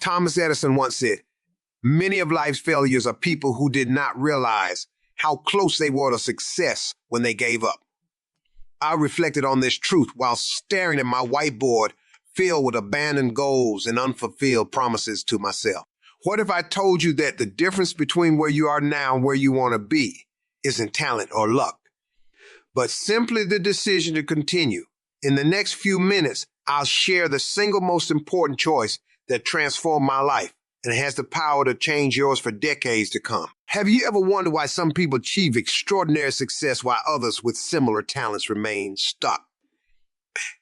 Thomas Edison once said, "Many of life's failures are people who did not realize how close they were to success when they gave up." I reflected on this truth while staring at my whiteboard filled with abandoned goals and unfulfilled promises to myself. What if I told you that the difference between where you are now and where you want to be isn't talent or luck, but simply the decision to continue? In the next few minutes, I'll share the single most important choice that transformed my life and has the power to change yours for decades to come. Have you ever wondered why some people achieve extraordinary success while others with similar talents remain stuck?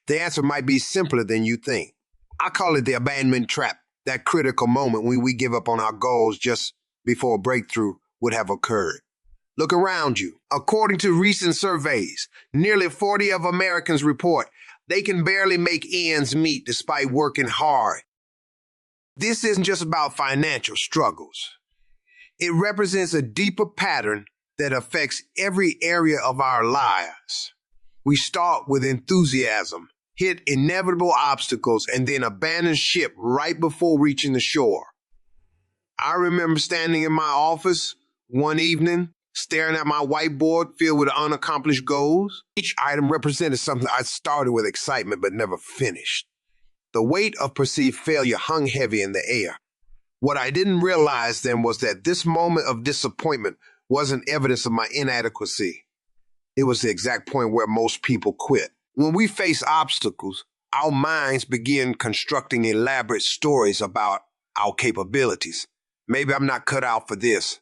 The answer might be simpler than you think. I call it the abandonment trap, that critical moment when we give up on our goals just before a breakthrough would have occurred. Look around you. According to recent surveys, nearly 40 of Americans report they can barely make ends meet despite working hard. This isn't just about financial struggles. It represents a deeper pattern that affects every area of our lives. We start with enthusiasm, hit inevitable obstacles, and then abandon ship right before reaching the shore. I remember standing in my office one evening, staring at my whiteboard filled with unaccomplished goals. Each item represented something I started with excitement but never finished. The weight of perceived failure hung heavy in the air. What I didn't realize then was that this moment of disappointment wasn't evidence of my inadequacy. It was the exact point where most people quit. When we face obstacles, our minds begin constructing elaborate stories about our capabilities. Maybe I'm not cut out for this.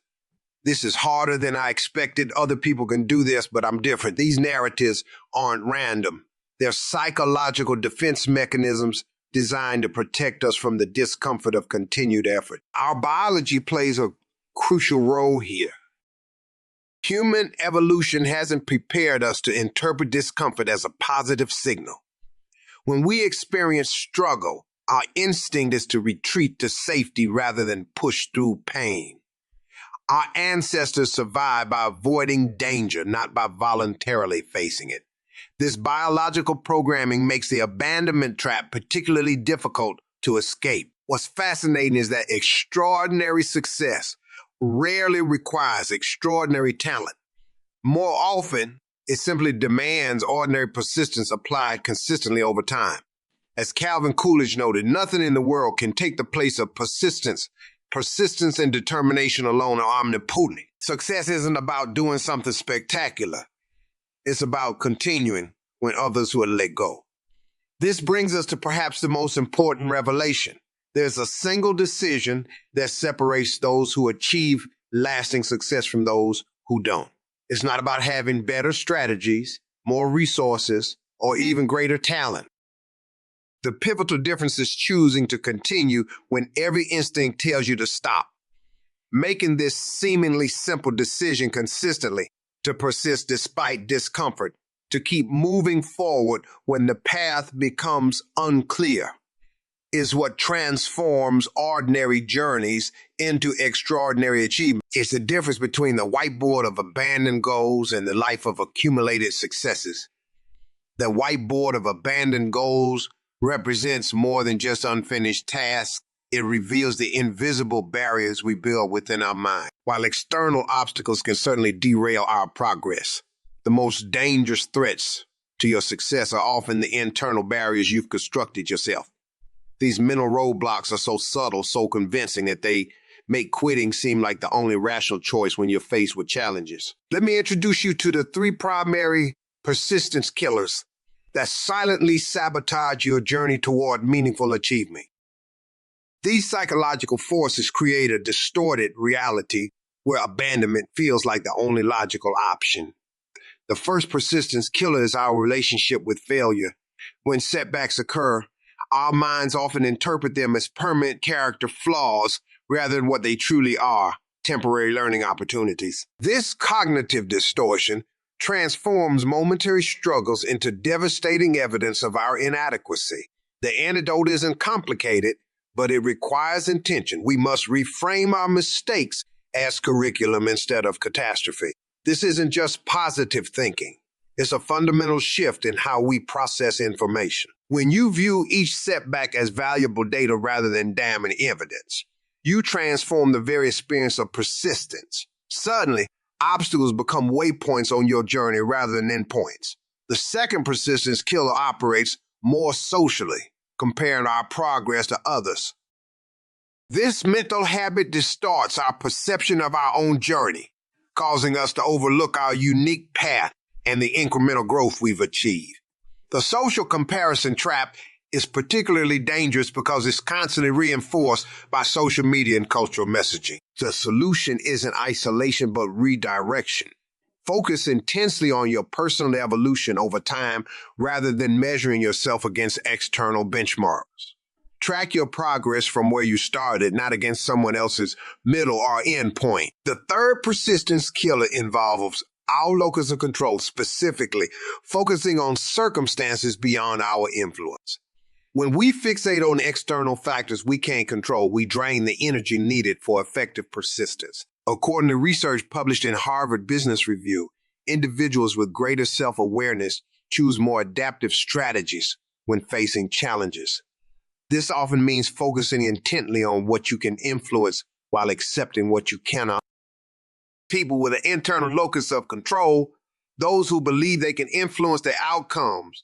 This is harder than I expected. Other people can do this, but I'm different. These narratives aren't random. They're psychological defense mechanisms designed to protect us from the discomfort of continued effort. Our biology plays a crucial role here. Human evolution hasn't prepared us to interpret discomfort as a positive signal. When we experience struggle, our instinct is to retreat to safety rather than push through pain. Our ancestors survived by avoiding danger, not by voluntarily facing it. This biological programming makes the abandonment trap particularly difficult to escape. What's fascinating is that extraordinary success rarely requires extraordinary talent. More often, it simply demands ordinary persistence applied consistently over time. As Calvin Coolidge noted, nothing in the world can take the place of persistence. Persistence and determination alone are omnipotent. Success isn't about doing something spectacular. It's about continuing when others will let go. This brings us to perhaps the most important revelation. There's a single decision that separates those who achieve lasting success from those who don't. It's not about having better strategies, more resources, or even greater talent. The pivotal difference is choosing to continue when every instinct tells you to stop. Making this seemingly simple decision consistently to persist despite discomfort, to keep moving forward when the path becomes unclear, is what transforms ordinary journeys into extraordinary achievement. It's the difference between the whiteboard of abandoned goals and the life of accumulated successes. The whiteboard of abandoned goals represents more than just unfinished tasks. It reveals the invisible barriers we build within our mind. While external obstacles can certainly derail our progress, the most dangerous threats to your success are often the internal barriers you've constructed yourself. These mental roadblocks are so subtle, so convincing that they make quitting seem like the only rational choice when you're faced with challenges. Let me introduce you to the 3 primary persistence killers that silently sabotage your journey toward meaningful achievement. These psychological forces create a distorted reality where abandonment feels like the only logical option. The first persistence killer is our relationship with failure. When setbacks occur, our minds often interpret them as permanent character flaws rather than what they truly are, temporary learning opportunities. This cognitive distortion transforms momentary struggles into devastating evidence of our inadequacy. The antidote isn't complicated, but it requires intention. We must reframe our mistakes as curriculum instead of catastrophe. This isn't just positive thinking. It's a fundamental shift in how we process information. When you view each setback as valuable data rather than damning evidence, you transform the very experience of persistence. Suddenly, obstacles become waypoints on your journey rather than endpoints. The second persistence killer operates more socially, comparing our progress to others. This mental habit distorts our perception of our own journey, causing us to overlook our unique path and the incremental growth we've achieved. The social comparison trap is particularly dangerous because it's constantly reinforced by social media and cultural messaging. The solution isn't isolation, but redirection. Focus intensely on your personal evolution over time rather than measuring yourself against external benchmarks. Track your progress from where you started, not against someone else's middle or end point. The third persistence killer involves our locus of control, specifically focusing on circumstances beyond our influence. When we fixate on external factors we can't control, we drain the energy needed for effective persistence. According to research published in Harvard Business Review, individuals with greater self-awareness choose more adaptive strategies when facing challenges. This often means focusing intently on what you can influence while accepting what you cannot. People with an internal locus of control, those who believe they can influence their outcomes,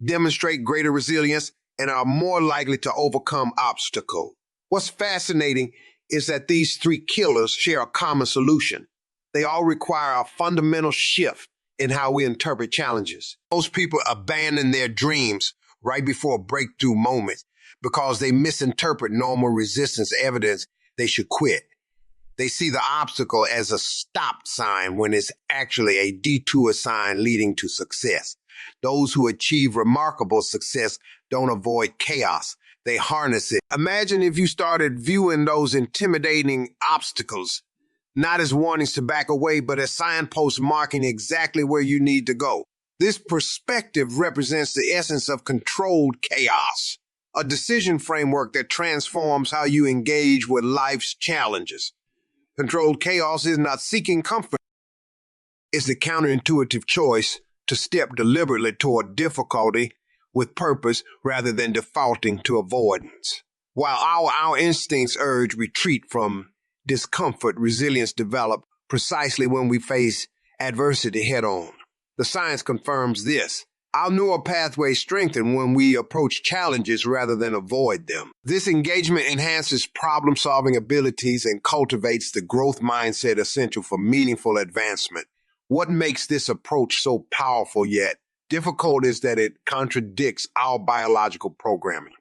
demonstrate greater resilience and are more likely to overcome obstacles. What's fascinating is that these three killers share a common solution. They all require a fundamental shift in how we interpret challenges. Most people abandon their dreams right before a breakthrough moment because they misinterpret normal resistance evidence they should quit. They see the obstacle as a stop sign when it's actually a detour sign leading to success. Those who achieve remarkable success don't avoid chaos. They harness it. Imagine if you started viewing those intimidating obstacles not as warnings to back away, but as signposts marking exactly where you need to go. This perspective represents the essence of controlled chaos, a decision framework that transforms how you engage with life's challenges. Controlled chaos is not seeking comfort. It's the counterintuitive choice to step deliberately toward difficulty with purpose rather than defaulting to avoidance. While our instincts urge retreat from discomfort, resilience develops precisely when we face adversity head-on. The science confirms this. Our neural pathways strengthen when we approach challenges rather than avoid them. This engagement enhances problem-solving abilities and cultivates the growth mindset essential for meaningful advancement. What makes this approach so powerful yet difficult is that it contradicts our biological programming.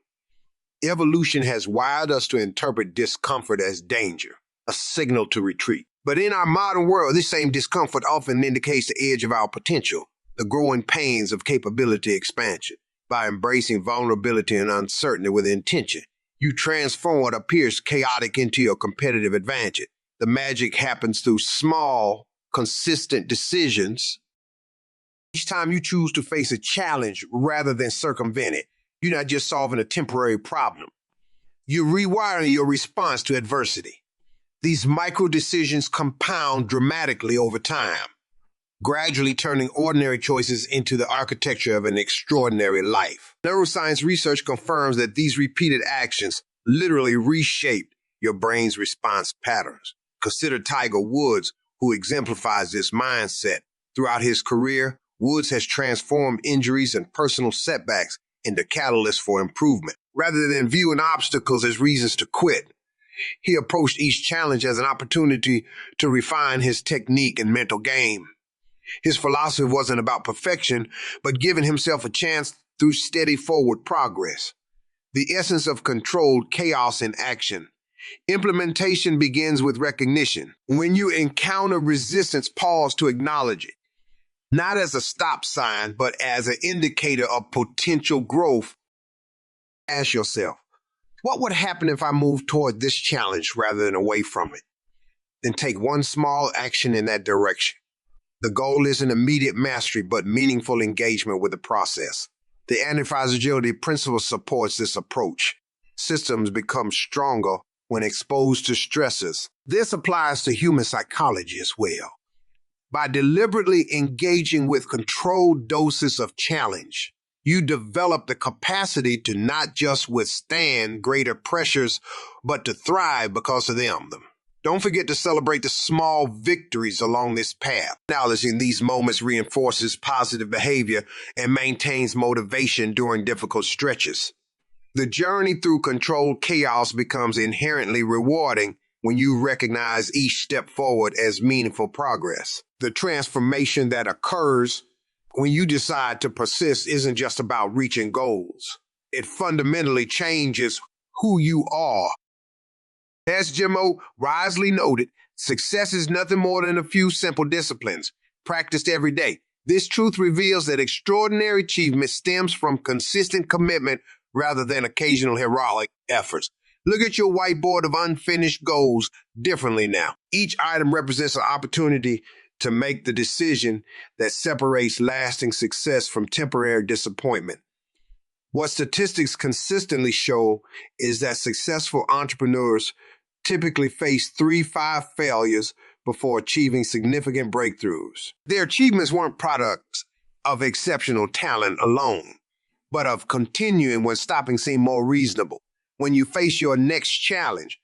Evolution has wired us to interpret discomfort as danger, a signal to retreat. But in our modern world, this same discomfort often indicates the edge of our potential, the growing pains of capability expansion. By embracing vulnerability and uncertainty with intention, you transform what appears chaotic into your competitive advantage. The magic happens through small, consistent decisions. Each time you choose to face a challenge rather than circumvent it, you're not just solving a temporary problem. You're rewiring your response to adversity. These micro decisions compound dramatically over time, gradually turning ordinary choices into the architecture of an extraordinary life. Neuroscience research confirms that these repeated actions literally reshape your brain's response patterns. Consider Tiger Woods, who exemplifies this mindset. Throughout his career, Woods has transformed injuries and personal setbacks into catalysts for improvement. Rather than viewing obstacles as reasons to quit, he approached each challenge as an opportunity to refine his technique and mental game. His philosophy wasn't about perfection, but giving himself a chance through steady forward progress. The essence of controlled chaos in action. Implementation begins with recognition. When you encounter resistance, pause to acknowledge it. Not as a stop sign, but as an indicator of potential growth. Ask yourself, what would happen if I moved toward this challenge rather than away from it? Then take one small action in that direction. The goal isn't immediate mastery, but meaningful engagement with the process. The anti-fragility principle supports this approach. Systems become stronger when exposed to stresses. This applies to human psychology as well. By deliberately engaging with controlled doses of challenge, you develop the capacity to not just withstand greater pressures, but to thrive because of them. Don't forget to celebrate the small victories along this path. Acknowledging these moments reinforces positive behavior and maintains motivation during difficult stretches. The journey through controlled chaos becomes inherently rewarding when you recognize each step forward as meaningful progress. The transformation that occurs when you decide to persist isn't just about reaching goals. It fundamentally changes who you are. As Jim O wisely noted, success is nothing more than a few simple disciplines practiced every day. This truth reveals that extraordinary achievement stems from consistent commitment rather than occasional heroic efforts. Look at your whiteboard of unfinished goals differently now. Each item represents an opportunity to make the decision that separates lasting success from temporary disappointment. What statistics consistently show is that successful entrepreneurs typically face 3-5 failures before achieving significant breakthroughs. Their achievements weren't products of exceptional talent alone, but of continuing when stopping seemed more reasonable. When you face your next challenge,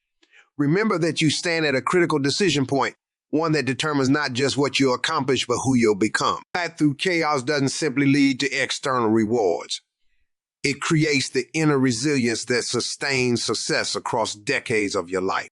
remember that you stand at a critical decision point, one that determines not just what you'll accomplish, but who you'll become. Path through chaos doesn't simply lead to external rewards. It creates the inner resilience that sustains success across decades of your life.